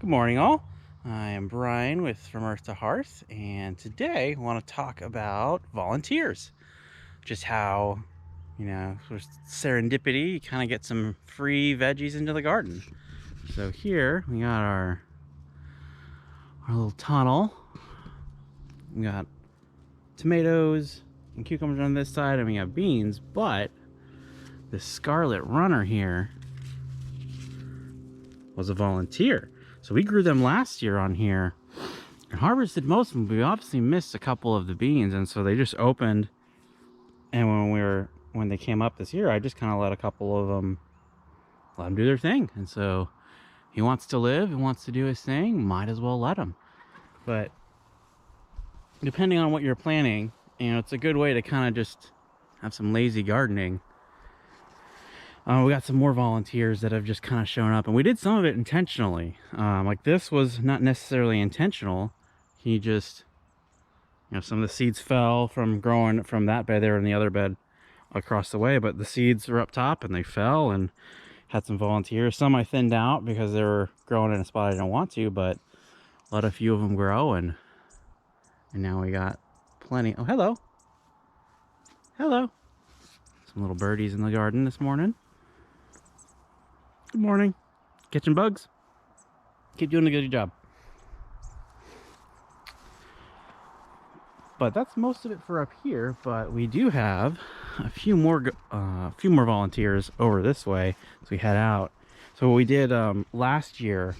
Good morning, all. I am Brian with From Earth to Hearth, and today I want to talk about volunteers. Just how, with serendipity, you kind of get some free veggies into the garden. So here we got our little tunnel. We got tomatoes and cucumbers on this side, and we have beans, but the scarlet runner here was a volunteer. So we grew them last year on here and harvested most of them. We obviously missed a couple of the beans, and so they just opened. And when they came up this year, I just kind of let a couple of them, let them do their thing. And so he wants to live, he wants to do his thing, might as well let him. But depending on what you're planning, it's a good way to kind of just have some lazy gardening. We got some more volunteers that have just kind of shown up, and we did some of it intentionally. Like this was not necessarily intentional. He just, some of the seeds fell from growing from that bed there in the other bed across the way, but the seeds were up top and they fell, and had some volunteers. Some I thinned out because they were growing in a spot I didn't want to, but let a few of them grow, and now we got plenty. Oh, hello. Hello. Some little birdies in the garden this morning. Good morning. Catching bugs. Keep doing a good job. But that's most of it for up here. But we do have a few more volunteers over this way as we head out. So what we did last year,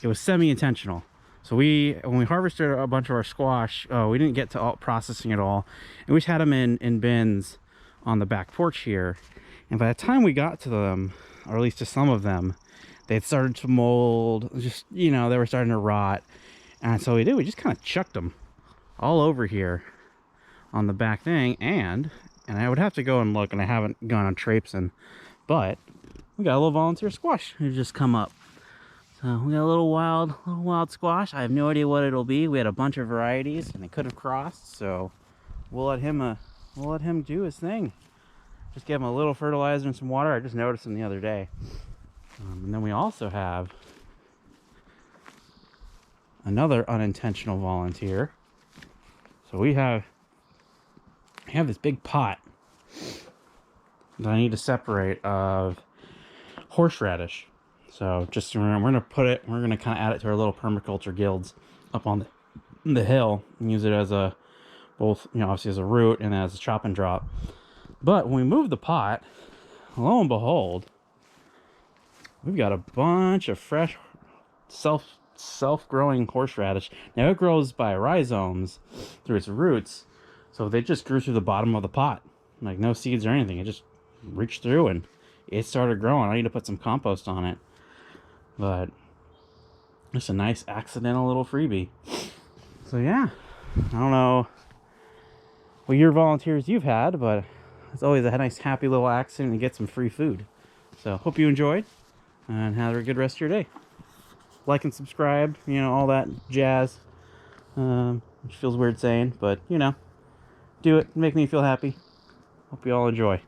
it was semi-intentional. So when we harvested a bunch of our squash, we didn't get to processing it all, and we just had them in bins on the back porch here. And by the time we got to them, or at least to some of them, they had started to mold. Just, they were starting to rot. And so we just kind of chucked them all over here on the back thing. And I would have to go and look, and I haven't gone on traipsing, but we got a little volunteer squash who's just come up. So we got a little wild squash. I have no idea what it'll be. We had a bunch of varieties, and they could have crossed. So we'll let him do his thing. Just give him a little fertilizer and some water. I just noticed him the other day. And then we also have another unintentional volunteer. So we have this big pot that I need to separate of horseradish. So just remember, we're gonna kind of add it to our little permaculture guilds up on the hill, and use it as both obviously as a root and as a chop and drop. But when we move the pot, lo and behold, we've got a bunch of fresh self-growing horseradish. Now it grows by rhizomes through its roots, so they just grew through the bottom of the pot, like no seeds or anything. It just reached through and it started growing. I need to put some compost on it, but just a nice accidental little freebie. So yeah, I don't know what your volunteers you've had, but it's always a nice happy little accident to get some free food. So hope you enjoyed, and have a good rest of your day. Like and subscribe, all that jazz, which feels weird saying, but do it, make me feel happy. Hope you all enjoy.